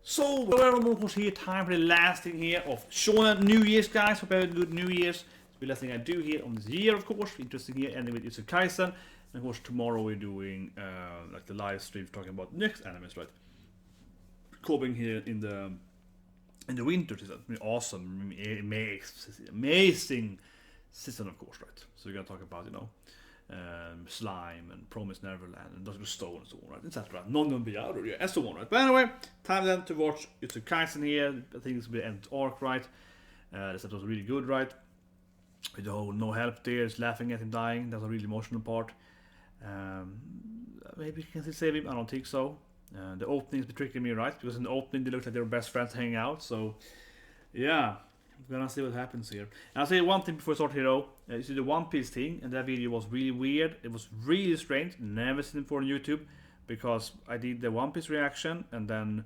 So, we're almost here, time for the last thing here of Shonen New Year's, guys. Hope you had a good New Year's. It's the last thing I do here on this year, of course. Interesting here, ending with Jujutsu Kaisen. And of course, tomorrow we're doing like the live stream talking about next animes, right? Coping here in the winter season. Awesome, amazing season, of course, right? So we're gonna talk about, Slime and Promised Neverland and Dr. Stone and so on, right? Etc. None of them be out yet, and so on, right? But anyway, time then to watch Jujutsu Kaisen here. I think this will be the end arc, right? This episode was really good, right? With the whole no help there, just laughing at him dying. That's a really emotional part. Maybe you can still save him. I don't think so. The opening's been tricking me, right? Because in the opening they look like they were best friends hanging out. So yeah, we're gonna see what happens here. And I'll say one thing before I start here though. You see the One Piece thing, and that video was really weird. It was really strange. Never seen it before on YouTube, because I did the One Piece reaction, and then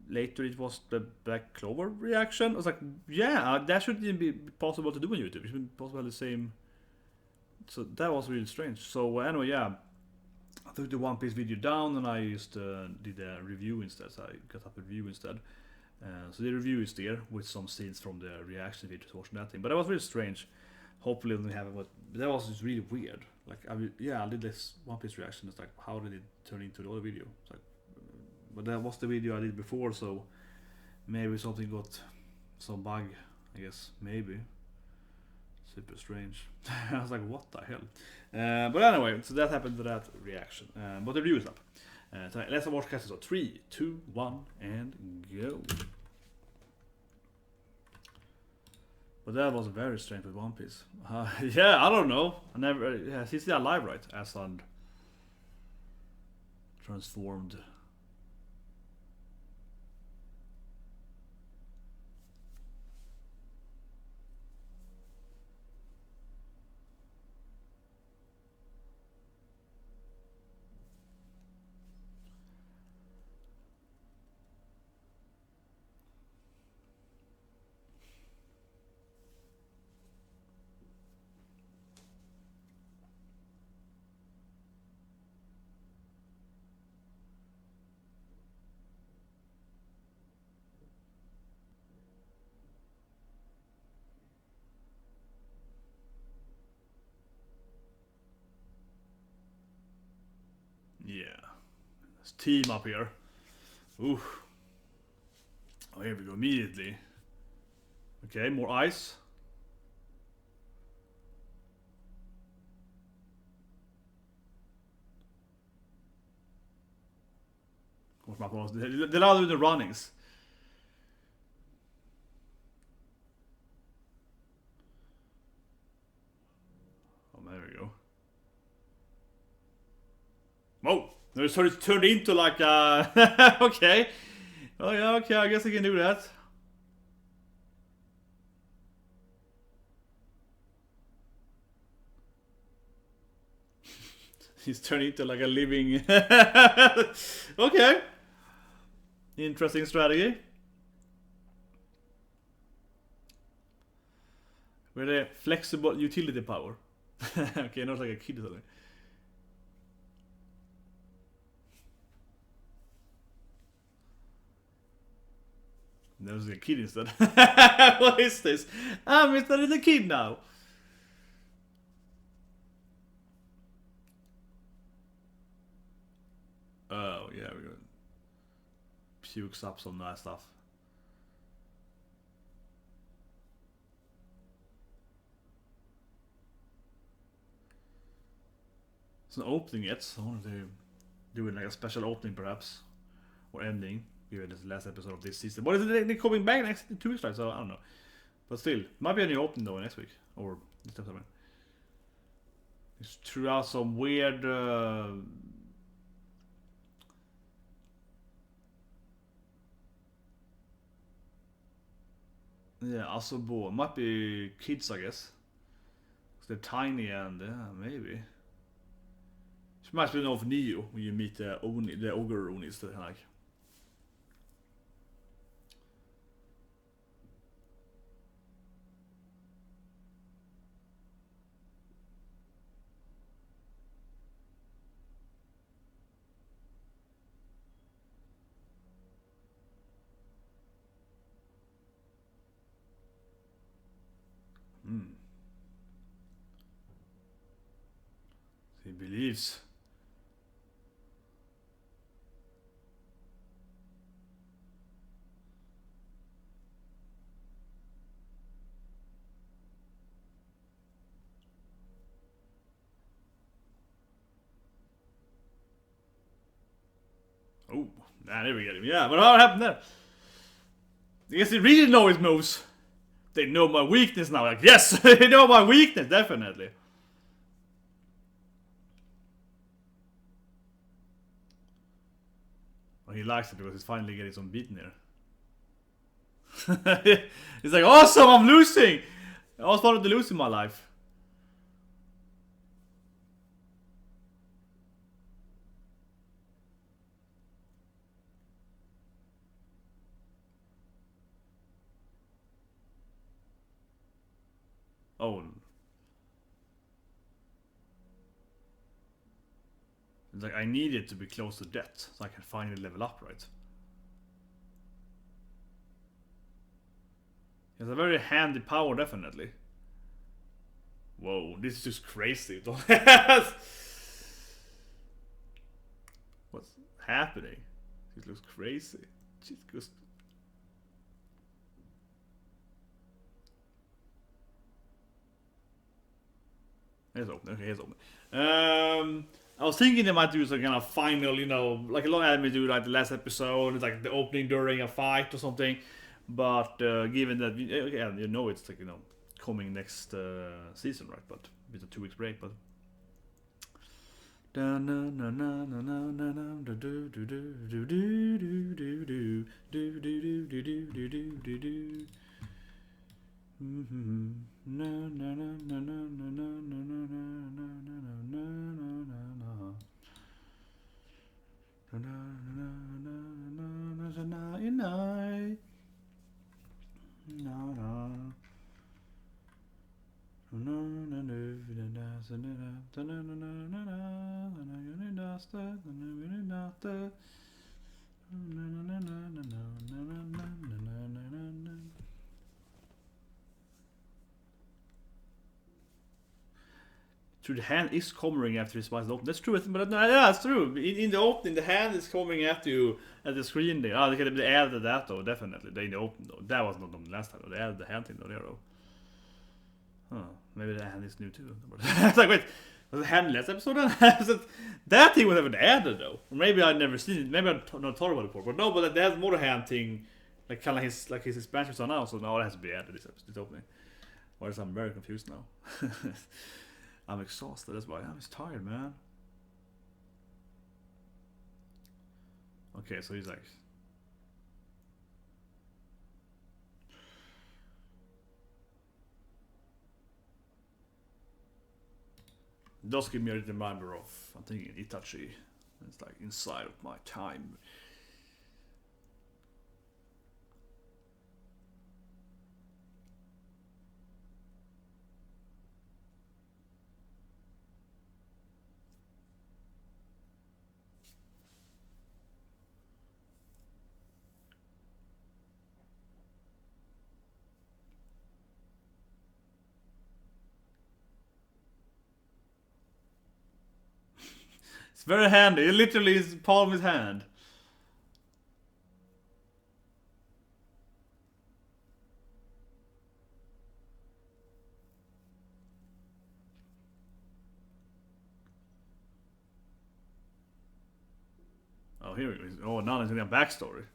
later it was the Black Clover reaction. I was like, yeah, that shouldn't be possible to do on YouTube. It should be possible the same. So that was really strange. So anyway, yeah, I took the One Piece video down, and I just did a review instead. So I got up a review instead. So the review is there with some scenes from the reaction video to watching that thing. But that was really strange. Hopefully we have it, but that was just really weird. Like, I did this One Piece reaction. It's like, how did it turn into the other video? It's like, but that was the video I did before, so maybe something got some bug, I guess. Maybe. Super strange. I was like, what the hell? But anyway, so that happened to that reaction. But the review is up. So let's watch Kaisen. So 3, 2, 1, and go. But that was very strange with One Piece. Yeah, I don't know. I never. Yeah, he's still alive, right? As on transformed. Yeah. Let's team up here. Ooh. Oh, here we go immediately. Okay, more ice. They're not doing the runnings. Oh, there we go. Whoa! No, so it's turned into like a... okay. Oh yeah, okay, I guess I can do that. He's turned into like a living... okay. Interesting strategy. Very flexible utility power. Okay, not like a kid or something. There's a kid instead. What is this? I'm Mr. Little Kid now. Oh, yeah, we got pukes up some nice stuff. It's an opening yet, so I wanted to do it like a special opening perhaps. Or ending. Given this last episode of this season. But they're coming back next 2 weeks, right? So I don't know. But still, might be a new opening though next week. Or this time. Just threw out some weird yeah, Asobo. Might be kids, I guess. They're tiny and maybe. It reminds me of Neo when you meet the Oni, the ogre Onis, like. believes. Oh, nah, there we get him. Yeah, but what happened there? I guess they really know his moves. They know my weakness now. Like, yes, they know my weakness, definitely. Well, he likes it because he's finally getting some beaten here. He's like, awesome, I'm losing! I always wanted to lose in my life. Oh. It's like, I need it to be close to death, so I can finally level up, right? He has a very handy power, definitely. Whoa, this is just crazy. What's happening? This looks crazy. Just... Here's open. Okay, here's open. I was thinking they might do some kind of final, you know, like a lot of anime do, like the last episode, it's like the opening during a fight or something. But given that, yeah, you know, it's like, you know, coming next season, right? But with a 2 weeks break, but. True, the hand is coming after his eyes open. That's true, but yeah, that's true. In the opening, the hand is coming after you at the screen there. Oh, they added that though, definitely. They in the open though. That was not the last time though. They added the hand thing though there though. Huh, maybe the hand is new too. It's like, wait, was the hand last episode then? That thing was never added though. Or maybe I'd never seen it. Maybe I'd not thought about it before. But no, but they have more hand thing, like kind of his expansion so now. So now it has to be added this opening. Whereas I'm very confused now. I'm exhausted, that's why I'm just tired, man. Okay, so he's like... It does give me a reminder of, I'm thinking Itachi. It's like inside of my time. It's very handy. It literally is palm of his hand. Oh, here he is. Oh, now there's a backstory.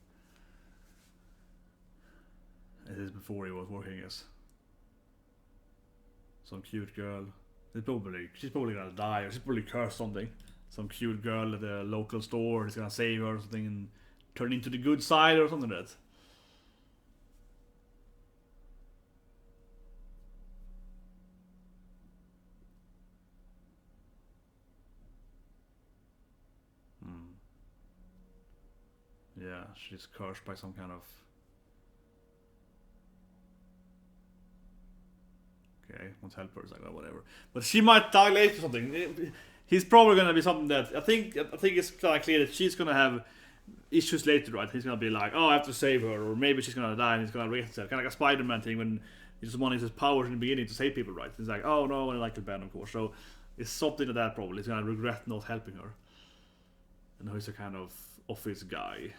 It is before he was working as some cute girl. She's probably gonna die, or she's probably cursed something. Some cute girl at the local store is gonna save her or something and turn into the good side or something like that. Yeah, she's cursed by some kind of... Okay, won't help her, it's like, well, whatever. But she might die later or something. He's probably gonna be something that... I think it's kind of clear that she's gonna have issues later, right? He's gonna be like, oh, I have to save her, or maybe she's gonna die and he's gonna raise herself. Kind of like a Spider-Man thing when he just wanted his powers in the beginning to save people, right? He's like, oh no, and I like the band, of course. So It's something like that probably. He's gonna regret not helping her. And now he's a kind of office guy.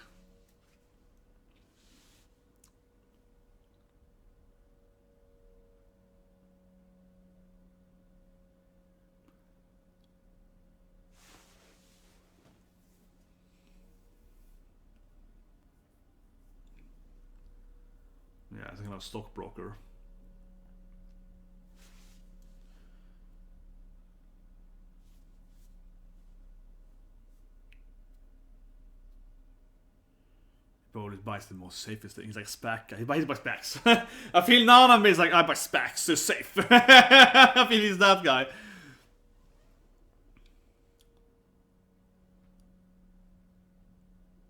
Yeah, it's a kind of stockbroker. Probably buys the most safest thing. He's like SPAC guy. He buys specs. I feel Nanami is like, I buy specs, they're safe. I feel he's that guy.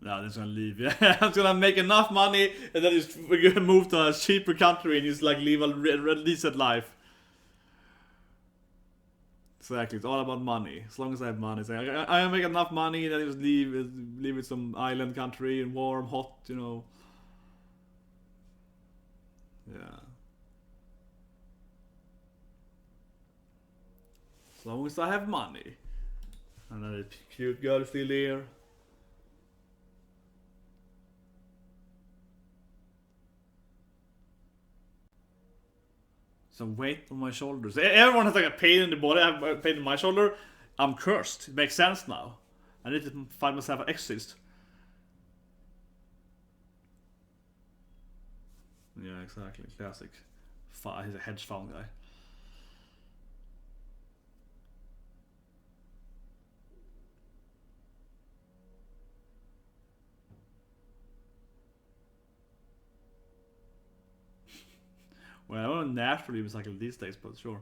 No, I'm just gonna leave. Yeah, I'm gonna make enough money and then just we're gonna move to a cheaper country and just like live a decent life. Exactly, it's all about money. As long as I have money, so I make enough money and then just live in some island country and warm, hot, you know. Yeah. As long as I have money. Another cute girl still here. Some weight on my shoulders. Everyone has like a pain in the body. I have a pain in my shoulder. I'm cursed. It makes sense now. I need to find myself an exorcist. Yeah, exactly. Classic. He's a hedge fund guy. Well, I don't know naturally recycle these days, but sure.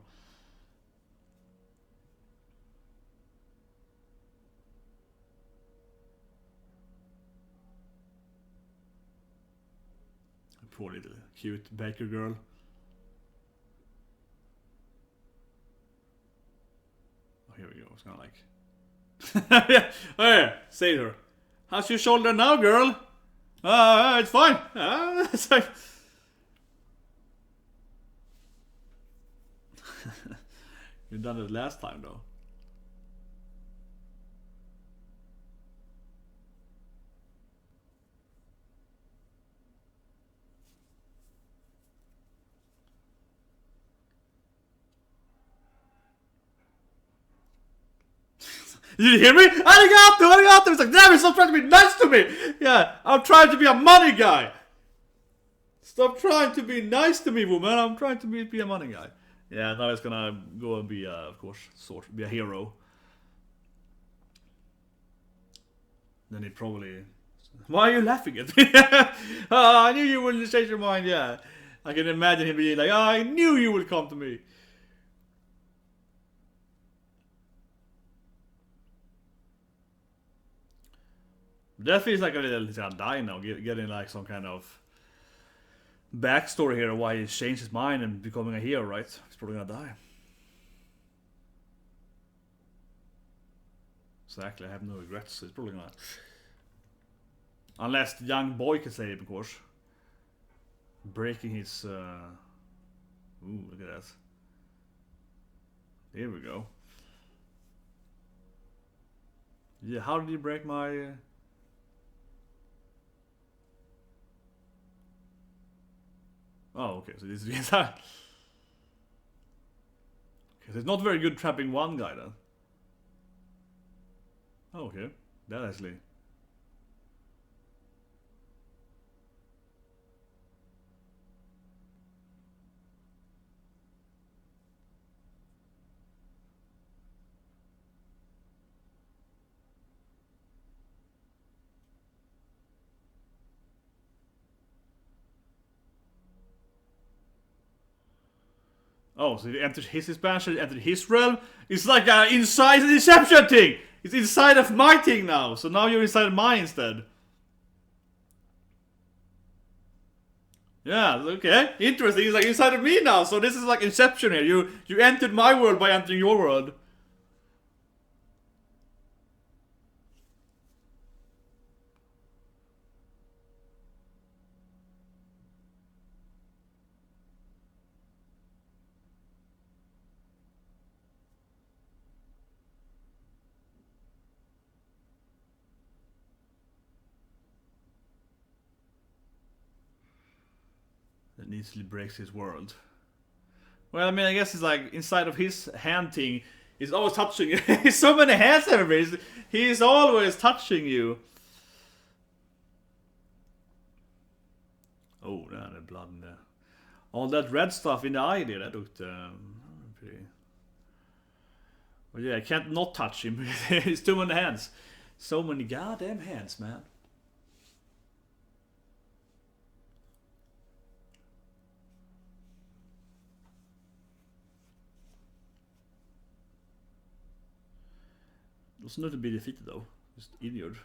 Poor little cute baker girl. Oh, here we go. It's kind of like. Yeah, oh, yeah. Say to her. How's your shoulder now, girl? It's fine. It's like. You've done it last time, though. Did you hear me? Arigato! It's like, damn it, stop trying to be nice to me! Yeah, I'm trying to be a money guy! Stop trying to be nice to me, woman. I'm trying to be a money guy. Yeah, now he's gonna go and be, of course, be a hero. Then he probably... Why are you laughing at me? I knew you wouldn't change your mind, yeah. I can imagine him being like, I knew you would come to me. That feels like he's gonna die now, getting like some kind of backstory here of why he's changed his mind and becoming a hero, right? He's probably gonna die. Exactly, I have no regrets. He's probably gonna... Unless the young boy can save him, of course. Breaking his... Ooh, look at that. Here we go. Yeah, how did you break my... Oh, okay, so this is... Okay, so it's not very good trapping one guy then. Oh, okay. That actually... Oh, so he entered his expansion, entered his realm. It's like inside the deception thing! It's inside of my thing now, so now you're inside mine instead. Yeah, okay. Interesting. He's like inside of me now, so this is like Inception here. You entered my world by entering your world. and easily breaks his world. Well, I mean, I guess it's like inside of his hand thing, he's always touching you. He's so many hands everywhere. He's always touching you. Oh, the blood in there. All that red stuff in the eye there, that looked pretty... Well, yeah, I can't not touch him. He's too many hands. So many goddamn hands, man. It was not to be defeated though. Just injured.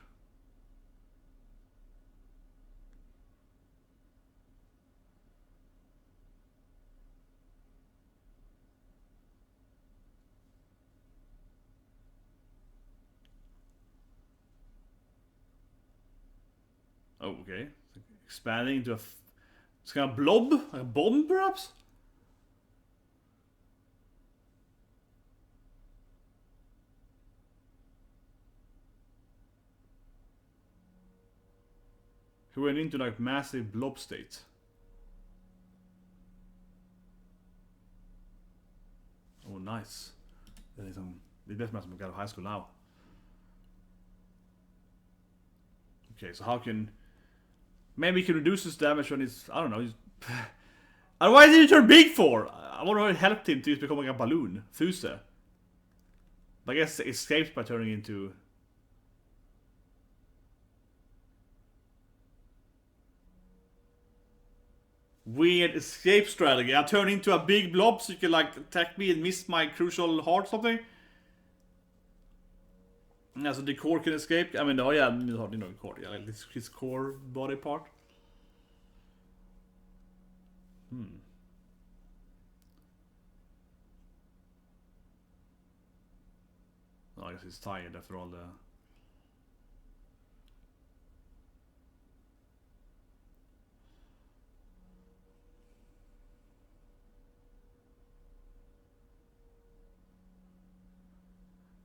Oh, okay. Expanding into a... It's kind of blob? Like a bomb, perhaps? He went into like massive blob state. Oh, nice. The best match we got out of high school now. Okay, so how can... Maybe he can reduce his damage when he's... I don't know. And why did he turn big for? I wonder what helped him to become like a balloon. Fuse. But I guess it escapes by turning into... Weird escape strategy. I turn into a big blob so you can like attack me and miss my crucial heart or something. Yeah, so the core can escape. I mean, oh yeah, you know, core. Yeah, like this his core body part. Oh, I guess he's tired after all the...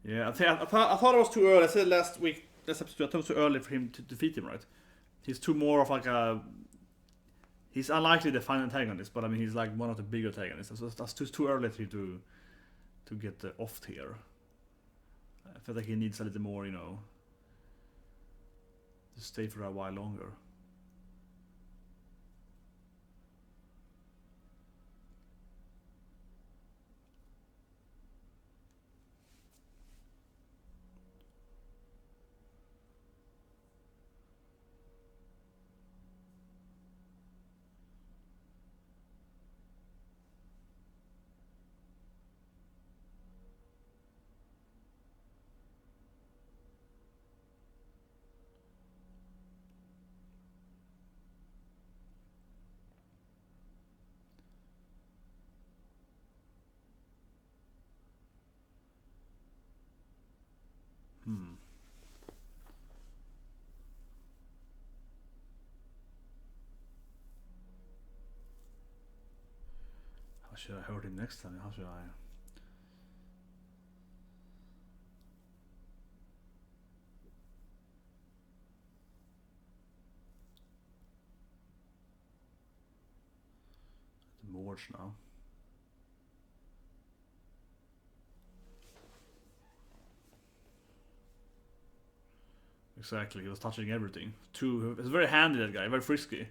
Yeah, I thought it was too early. I said last episode, I thought it was too early for him to defeat him, right? He's too more of like a... He's unlikely the final antagonist, but I mean, he's like one of the bigger antagonists. So that's too early for him to get off here. I feel like he needs a little more, you know, to stay for a while longer. How should I hurt him next time? How should I... The Morge now. Exactly, he was touching everything. It's very handy, that guy, very frisky.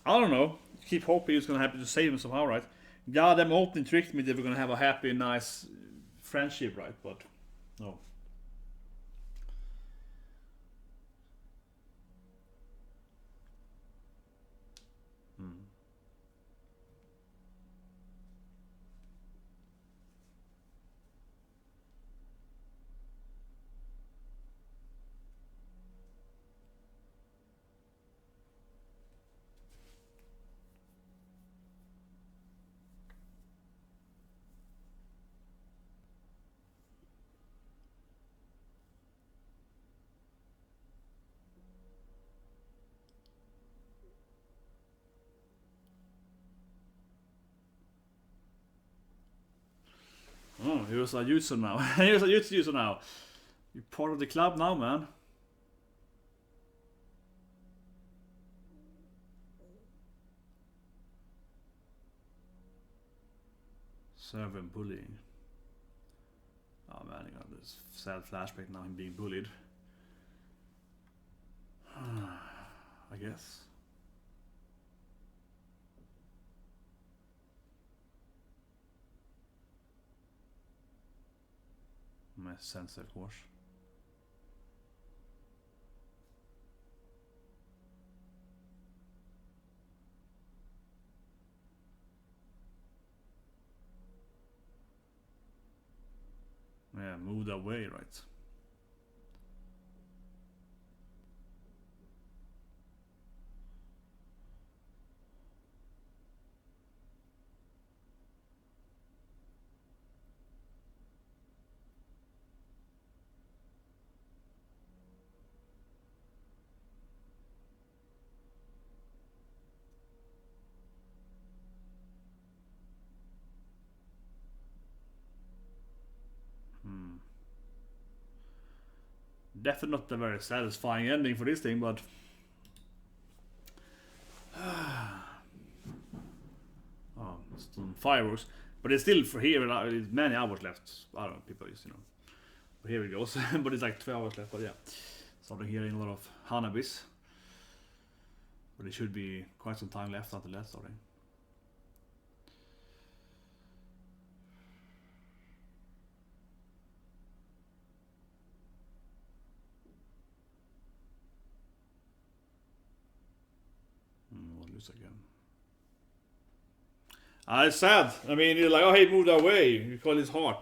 I don't know. Keep hoping he's gonna happen to save him somehow, right? God, them opening tricked me. They were gonna have a happy, nice friendship, right? But no. damn, he was a jutsu now. He was a jutsu now. You're part of the club now, man. Servant bullying. Oh man, you got this sad flashback now, him being bullied. I guess. My sensei, of course. Yeah, moved away, right? Definitely not a very satisfying ending for this thing, but oh, some fireworks. But it's still for here. It's many hours left. I don't know. People just But here it goes. But it's like 12 hours left. But yeah, starting hearing a lot of Hanabis. But it should be quite some time left until that starting. Again. It's sad. I mean, you're like, oh, he moved away. You call his heart.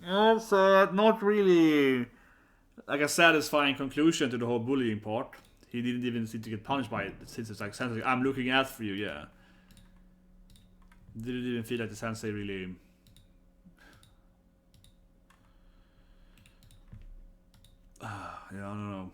It's not really like a satisfying conclusion to the whole bullying part. He didn't even seem to get punished by it. Since it's like sensei, I'm looking out for you. Yeah. Didn't even feel like the sensei really. Yeah, I don't know.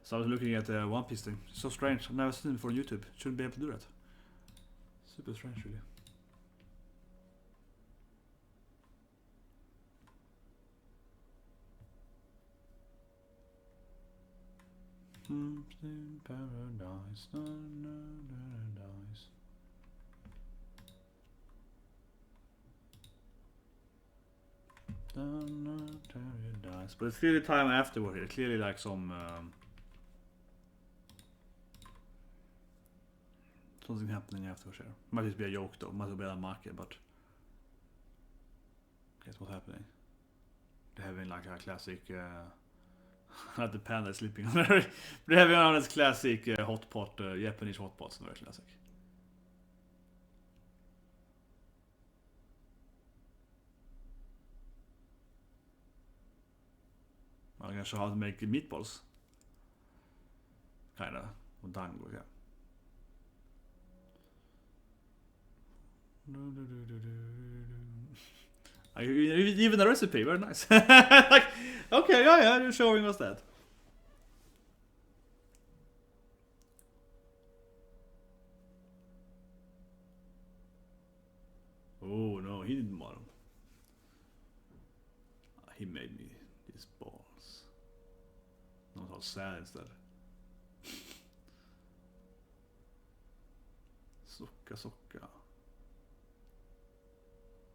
So I was looking at the One Piece thing. So strange. I've never seen it before on YouTube. Shouldn't be able to do that. Super strange, really. In paradise, paradise. Paradise. But it's clearly time afterward here. Clearly like some something happening afterwards here. Might just be a joke though. Might be a market, but guess what's happening? They're having like a classic not the panda sleeping on there. They're having on this classic hot pot, Japanese hot pots, very classic. I'm gonna show how to make meatballs. Kinda. Or dango, yeah. Even the recipe, very nice. Like, okay, yeah, you're showing us that. Oh no, he didn't want them. He made me these balls. Not how sad instead. Socka, socka.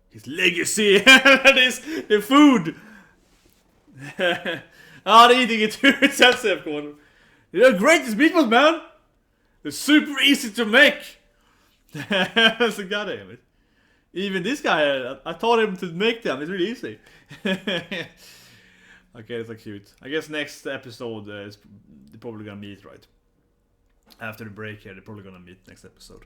His legacy! That is the food! They're eating it too. It's sensei, of course. They're great, these meatballs, man! They're super easy to make! So goddamn it. Even this guy, I taught him to make them. It's really easy. Okay, it's so cute. I guess next episode is they're probably gonna meet, right? After the break here, they're probably gonna meet next episode.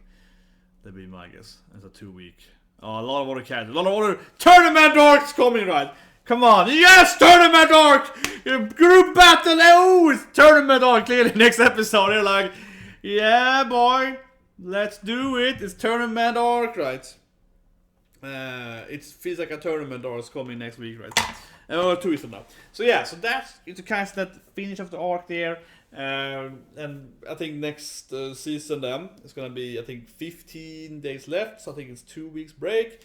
That'd be my guess. It's a 2-week Oh, a lot of other characters. A lot of other tournament arcs coming, right? Come on. Yes, tournament arc! Group battle! Oh, it's tournament arc. Clearly, next episode, they're like, yeah, boy. Let's do it. It's tournament arc, right? It feels like a tournament arc is coming next week, right? Or 2 weeks from now. So yeah, so that's it's a kind of that finish of the arc there. And I think next season then it's gonna be, I think, 15 days left. So I think it's 2 weeks break.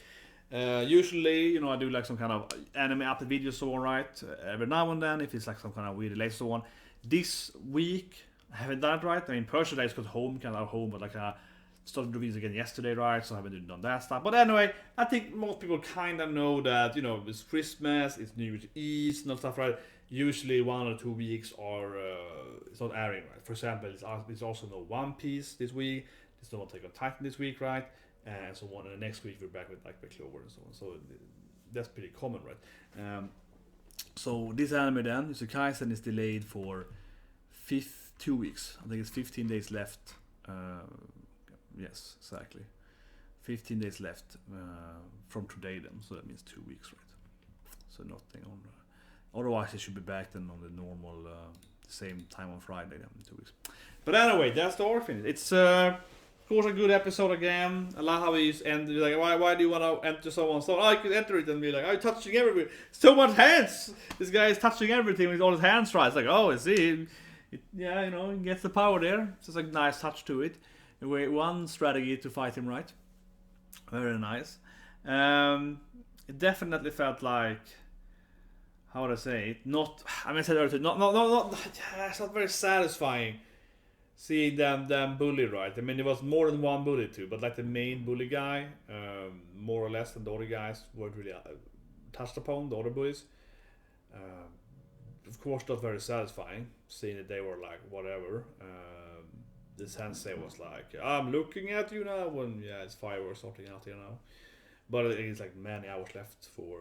Usually, you know, I do like some kind of anime update video, so on, right? Every now and then, if it's like some kind of weird delay, so on. This week, I haven't done it right. I mean, personally, I just got home, kind of home, but like started doing this again yesterday, right? So I haven't done that stuff. But anyway, I think most people kind of know that, you know, it's Christmas, it's New Year's Eve, and stuff, right? Usually 1 or 2 weeks are it's not airing, right? For example, it's also no One Piece this week. There's no Attack on Titan this week, right? And so on. And the next week we're back with like the Clover and so on. So that's pretty common, right? So this anime then, Jujutsu Kaisen, is delayed for 2 weeks. I think it's 15 days left. Yes, exactly. 15 days left from today then. So that means 2 weeks, right? So nothing on. Otherwise, it should be back then on the normal same time on Friday then in 2 weeks. But anyway, that's the arc finish. It's of course a good episode again. I love how he ended. Like, why do you want to enter someone's thought? Oh, I could enter it and be like, I'm touching everything. So much hands. This guy is touching everything with all his hands, right? It's like, oh, I see. Yeah, you know, he gets the power there. It's just a nice touch to it. One strategy to fight him, right? Very nice. It definitely felt like, how would I say it? Not, I mean, I said earlier, not. It's not very satisfying seeing them bully, right? I mean, there was more than one bully too, but like the main bully guy, more or less, than the other guys weren't really touched upon, the other bullies. Of course, not very satisfying seeing that they were like whatever. The sensei was like, I'm looking at you now, when it's fireworks sorting out here now. But it's like many hours left for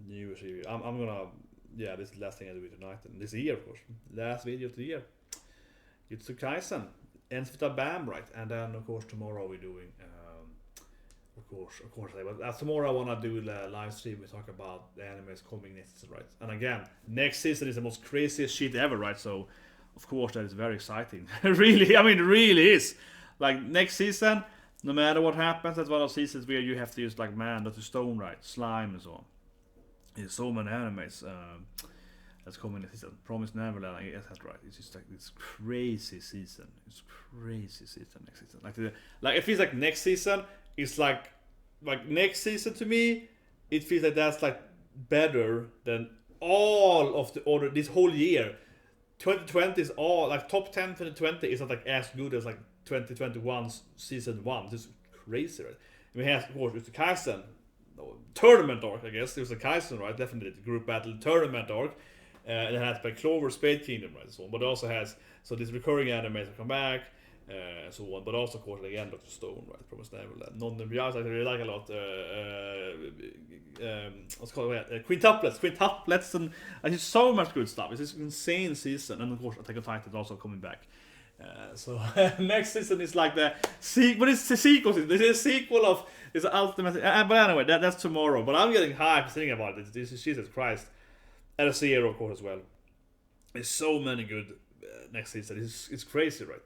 New Year's Eve. I'm gonna, this is the last thing I do tonight, and this year, of course, last video of the year. Jujutsu Kaisen ends with a bam, right? And then of course tomorrow we're doing, of course. But tomorrow I wanna do the live stream. We talk about the animes coming next season, right? And again, next season is the most craziest shit ever, right? So of course that is very exciting. Really, I mean, it really is. Like next season, no matter what happens, that's one of those seasons where you have to use like Man, Dr. Stone, right? Slime and so on. There's so many animes that's coming next season. Promised Neverland, yes, that's right. It's just like this crazy season. It's crazy season next season. Like it feels like next season is like next season to me. It feels like that's like better than all of the other this whole year. 2020 is all like top 10 2020 is not like as good as like 2021's season 1. This is crazy, right? We have, of course, Jujutsu Kaisen tournament arc, I guess. It was a Kaisen, right? Definitely the group battle tournament arc. And it has by Clover, Spade Kingdom, right? So on. But it also has, so these recurring animes will come back, and so on. But also, of course, again, Dr. Stone, right? Promised Neverland. Non-Neverland, I really like a lot. What's it called? Quintuplets, and just so much good stuff. It's this insane season, and of course, Attack on Titan is also coming back. So next season is like the but it's the sequel. This is a sequel of this ultimate. But anyway, that's tomorrow. But I'm getting hyped thinking about it. This is Jesus Christ. And a Zero, of course, as well. There's so many good next season. It's crazy, right?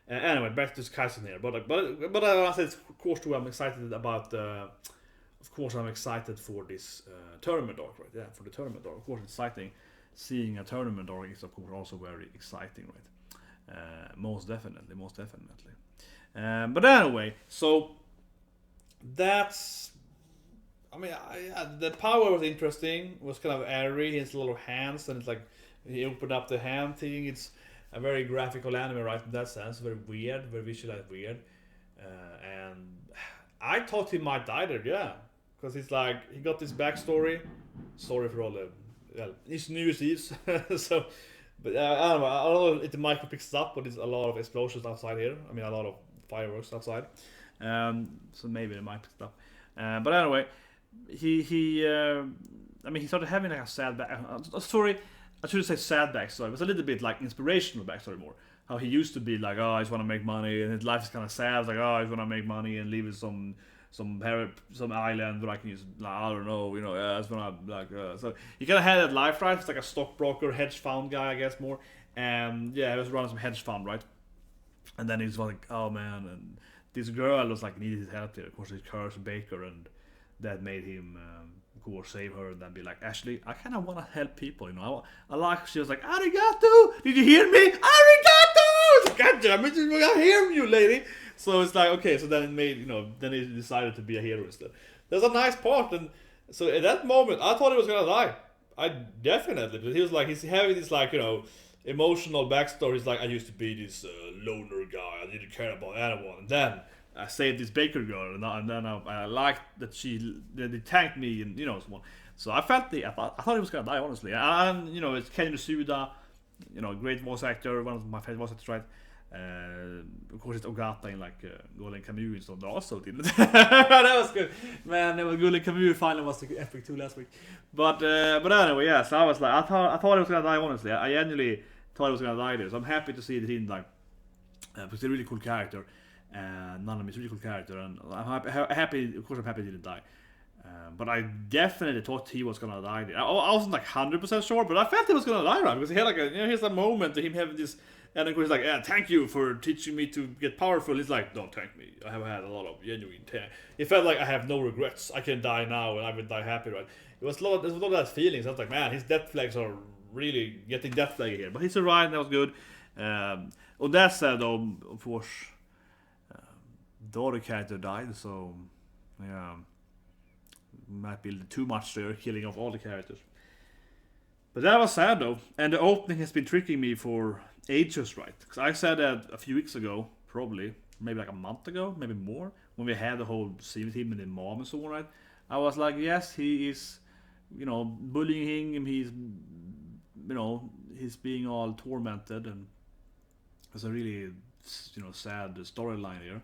Anyway, back to Kaisen here. But I said, of course, too, I'm excited about. Of course, I'm excited for this tournament arc, right? Yeah, for the tournament arc. Of course, it's exciting. Seeing a tournament arc is, of course, also very exciting, right? Most definitely. But anyway, so that's. I mean, the power was interesting. It was kind of airy. He has little hands, and it's like he opened up the hand thing. It's a very graphical anime, right? In that sense, very weird, very visualized, weird. And I thought he might die there, yeah, because it's like he got this backstory. Sorry for all the it's New Year's Eve, so. But I don't know if the mic picks it up, but there's a lot of explosions outside here. I mean, a lot of fireworks outside. So maybe the mic picks it up. But anyway, he started having like a sad story. I shouldn't say sad backstory. It was a little bit like inspirational backstory more. How he used to be like, oh, I just want to make money, and his life is kind of sad. It's like, oh, I just want to make money and live with some some island where I can use, like, I don't know, you know, that's when I like. So he kind of had that life, right? It's like a stockbroker, hedge fund guy, I guess more. And yeah, he was running some hedge fund, right? And then he was like, oh man, and this girl was like needed his help there. Of course, he's Curse Baker, and that made him go save her and then be like, actually, I kind of want to help people, you know. I like, she was like, arigato, did you hear me? Arigato! God damn it, I hear you, lady. So it's like, okay, so then it made, you know, then he decided to be a hero instead. There's a nice part, and so at that moment, I thought he was gonna die. I definitely, but he was like, he's having this, like, you know, emotional backstory. He's like, I used to be this loner guy, I didn't care about anyone, and then I saved this baker girl, and then I liked that they thanked me, and you know, so I thought he was gonna die, honestly. And you know, it's Ken Masuda, you know, great voice actor, one of my favorite voice actors, right? Of course, it's Ogata in like Golden Kamuy and stuff. Also didn't that was good, man. It was Golden Kamuy finally was the epic 2 last week, but anyway, yeah. So I was like, I thought he was gonna die, honestly. I genuinely thought he was gonna die there. So I'm happy to see that he didn't die, because he's a really cool character. Nanami is a really cool character, and I'm happy. Of course, I'm happy he didn't die. But I definitely thought he was gonna die there. I wasn't like 100% sure, but I felt he was gonna die, right? Because he had like here's a moment to him having this, and of course he's like, yeah, thank you for teaching me to get powerful. He's like, don't thank me. I have had a lot of genuine. It felt like I have no regrets. I can die now, and I will die happy, right? There's a lot of that feelings. I was like, man, his death flags are really getting death flag here, but he survived. That was good. On that said, though, of course, the other character died, so yeah, might be too much there, killing off all the characters. But that was sad though, and the opening has been tricking me for ages, right? Because I said that a few weeks ago, probably, maybe like a month ago, maybe more, when we had the whole scene with him and the mom and so on, right? I was like, yes, he is, you know, bullying him, he's, you know, he's being all tormented, and it's a really, you know, sad storyline here.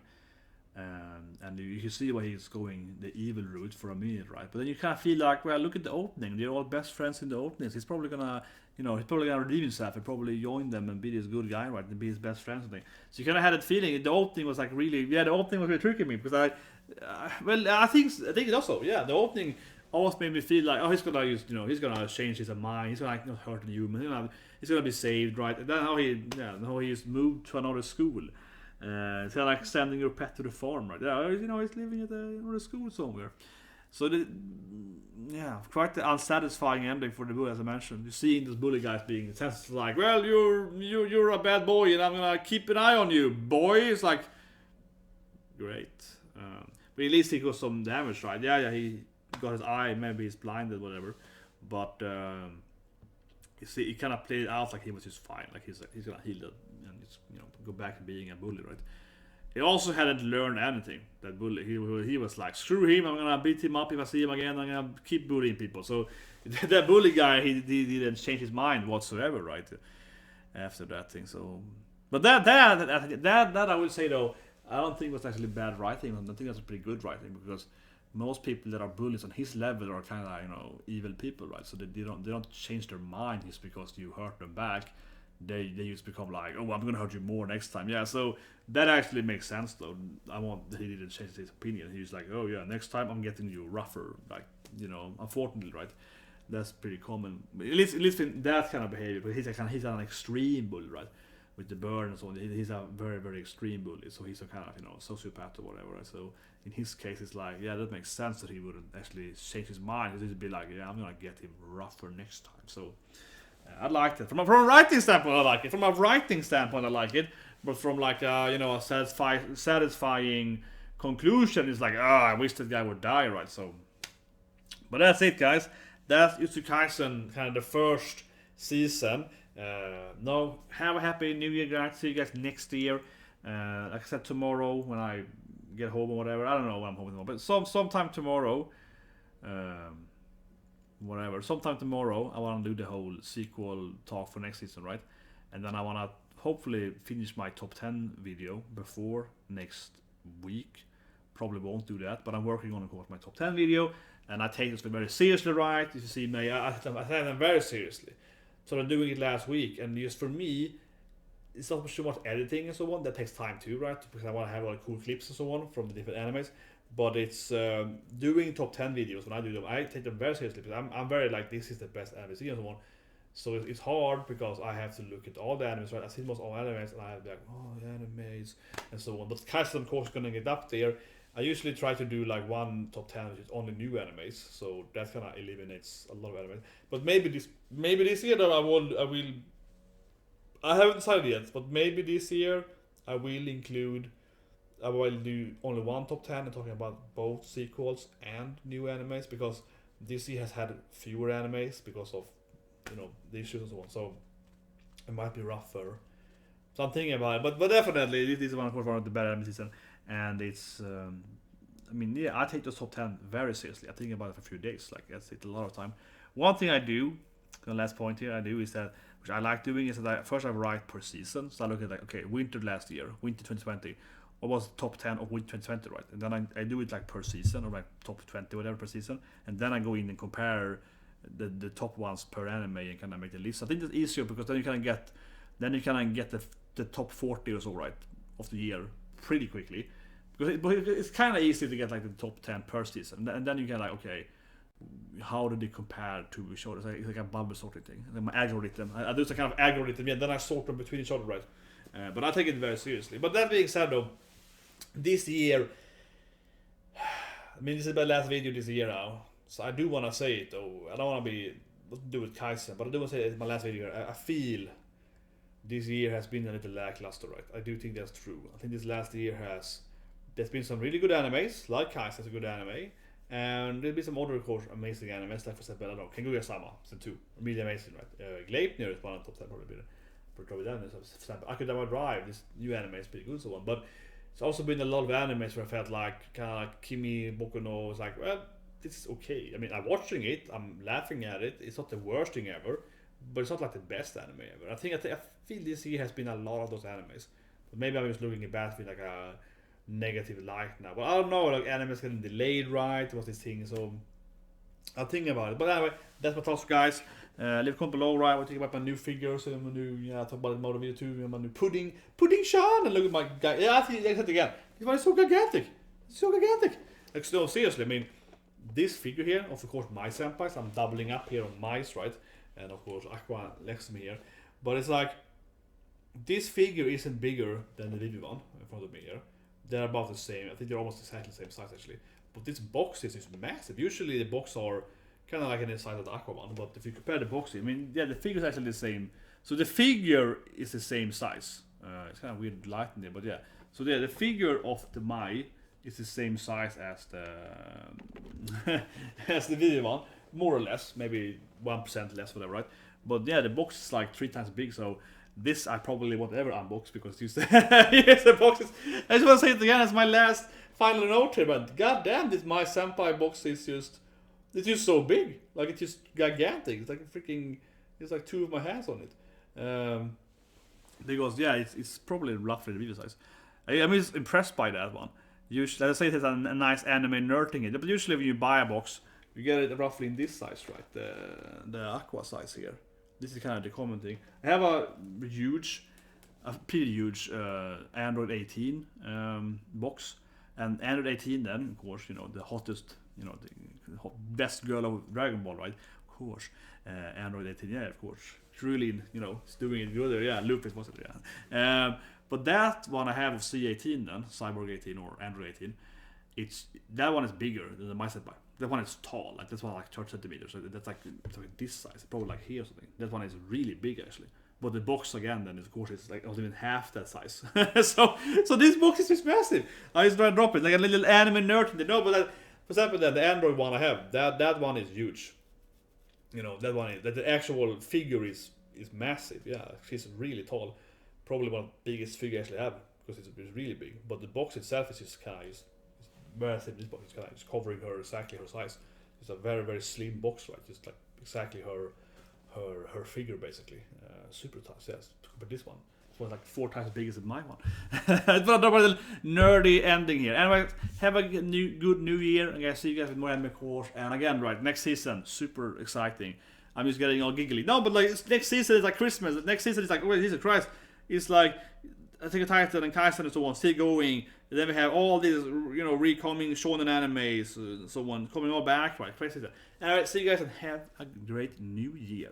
And you can see why he's going the evil route for a minute, right? But then you kind of feel like, well, look at the opening. They're all best friends in the openings. He's probably gonna, you know, redeem himself and probably join them and be this good guy, right? And be his best friend or something. So you kind of had that feeling. The opening was like really, yeah, the opening was really tricking me because I think it also, yeah, the opening almost made me feel like, oh, he's gonna use, you know, he's gonna change his mind. He's gonna like not hurt a human. He's gonna be saved, right? And then how he's moved to another school. It's kind of like sending your pet to the farm, right? Yeah, you know, he's living at another school somewhere. So quite the unsatisfying ending for the bully, as I mentioned. You're seeing these bully guys being sensitive, like, well, you're a bad boy, and I'm gonna keep an eye on you, boy. It's like, great, but at least he got some damage, right? Yeah, he got his eye, maybe he's blinded, whatever. But you see, he kind of played it out like he was just fine, like he's gonna heal it and just, you know, go back to being a bully, right? He also hadn't learned anything. That bully, he was like, screw him, I'm gonna beat him up if I see him again. I'm gonna keep bullying people. So that bully guy, he didn't change his mind whatsoever, right? After that thing. So, but that I would say though, I don't think it was actually bad writing. I think that's pretty good writing, because most people that are bullies on his level are kind of, you know, evil people, right? So they don't change their mind just because you hurt them back. They just become like, oh, I'm gonna hurt you more next time. Yeah, so that actually makes sense though. I want that he didn't change his opinion. He's like, oh yeah, next time I'm getting you rougher. Like, you know, unfortunately, right? That's pretty common. At least in that kind of behavior. But he's an extreme bully, right? With the burn and so on. He's a very, very extreme bully. So he's a kind of, you know, sociopath or whatever. Right? So in his case, it's like, yeah, that makes sense that he wouldn't actually change his mind. He'd be like, yeah, I'm gonna get him rougher next time. So I liked it. From a writing standpoint, I like it. From a writing standpoint, I like it. But from like you know, a satisfying conclusion, it's like, I wish that guy would die, right? So, but that's it, guys. That's Jujutsu Kaisen, kind of the first season. Now, have a happy New Year, guys. See you guys next year. Like I said, tomorrow when I get home or whatever. I don't know when I'm home tomorrow, but sometime tomorrow. Whatever. Sometime tomorrow, I want to do the whole sequel talk for next season, right? And then I want to hopefully finish my top 10 video before next week. Probably won't do that, but I'm working on, of course, my top 10 video, and I take this very seriously, right? If you see me, I take them very seriously. So I'm doing it last week, and just for me, it's not so much editing and so on. That takes time too, right? Because I want to have all the cool clips and so on from the different animes. but it's doing top 10 videos when I do them. I take them very seriously because I'm very like this is the best anime series and so on. So it's hard because I have to look at all the animes, right? I see most all animes and I have like, oh, animes and so on. But Kaisen, of course, gonna get up there. I usually try to do like one top 10 which is only new animes, so that kind of eliminates a lot of animes. But maybe this year though I haven't decided yet, but maybe this year I will do only one top 10 and talking about both sequels and new animes, because DC has had fewer animes because of the issues and so on. So it might be rougher. So I'm thinking about it, but definitely this is one of the better anime season, and it's I take those top 10 very seriously. I think about it for a few days, like that's it a lot of time. One thing I do, the last point here I do is that, which I like doing, is that first I write per season. So I look at like, okay, winter last year, winter 2020, what was the top 10 of winter 2020, right? And then I do it like per season, or like top 20, whatever per season, and then I go in and compare the top ones per anime and kind of make the list. I think that's easier because then you can get the top 40 or so, right, of the year pretty quickly, because it's kind of easy to get like the top 10 per season, and then you can like, okay, how do they compare to each other? It's like a bubble sorting thing. And my algorithm, I do some kind of algorithm, yeah, then I sort them between each other, right? But I take it very seriously. But that being said, though, this year, this is my last video this year now, so I do want to say it though. I don't want to do it Kaisen, but I do want to say it's my last video. I feel this year has been a little lackluster, right? I do think that's true. I think this last year there's been some really good animes, like Kaisen's a good anime, and there'll be some other, of course, amazing animes, like for example, I don't know, Kaguya-sama, season 2, really amazing, right? Gleipnir is one of the top 10 probably. Akudama Drive, this new anime is pretty good and so on, but it's also been a lot of animes where I felt like kind of like Kimi Boku no was like, well, this is okay. I'm watching it, I'm laughing at it, it's not the worst thing ever, but it's not like the best anime ever. I feel this year has been a lot of those animes, but maybe I'm just looking at that with like a negative light now. But I don't know, like animes getting delayed, right? What's this thing? So I'll think about it. But anyway, that's my thoughts, guys. Leave a comment below, right? What you think about my new figures and my new, talk about the model video too, my new pudding Sean, and look at my guy. Yeah, I think it again. This one is so gigantic. Like, no, seriously, this figure here, of course, my senpais. I'm doubling up here on mice, right? And of course, Aqua next to me here. But it's like, this figure isn't bigger than the Vivi one in front of me here. They're about the same. I think they're almost exactly the same size actually. But this box is massive. Usually the box are kind of like in the size of the Aqua one. But if you compare the boxes, the figure is actually the same. So the figure is the same size. It's kind of weird lighting there, but yeah. So the figure of the Mai is the same size as the as the video one, more or less, maybe 1% less, whatever, right? But yeah, the box is like 3 times big, so this I probably won't ever unbox because it's the boxes. I just want to say it again as my last final note here, but goddamn, this my senpai box is just so big, like it's just gigantic. It's like it's like 2 of my hands on it. Because yeah, it's probably roughly the video size. I'm just impressed by that one. Usually, let's say it's a nice anime nerding it, but usually when you buy a box, you get it roughly in this size, right? The Aqua size here. This is kind of the common thing. I have a pretty huge Android 18 box, and Android 18 then, of course, the hottest, the best girl of Dragon Ball, right? Of course, Android 18, yeah, of course. It's really, it's doing it good. Yeah, Lupus was it, yeah. But that one I have of C18 then, Cyborg 18 or Android 18, that one is bigger than the my senpai. That one is tall, like this one like 30 centimeters. So that's like this size, probably like here or something. That one is really big actually. But the box again, then of course it's like not even half that size. so this box is just massive. I just try to drop it like a little anime nerd. No, but for example, the Android one I have, that one is huge. That one is the actual figure is massive. Yeah, she's really tall. Probably one of the biggest figure I actually have because it's really big. But the box itself is just kind of massive. This box is kind of just covering her exactly her size. It's a very, very slim box, right? Just like exactly her figure basically. Super tight. Yes, but this one was like 4 times as big as my one. It's a little nerdy ending here. Anyway, have a good new year. I'm gonna see you guys with more anime course. And again, right, next season, super exciting. I'm just getting all giggly. No, but like next season is like Christmas. Next season is like, oh, Jesus Christ. It's like Attack on Titan and Kaisen and so on still going. And then we have all these, you know, recoming shonen animes and so on coming all back. Right, crazy. Alright, see you guys and have a great new year.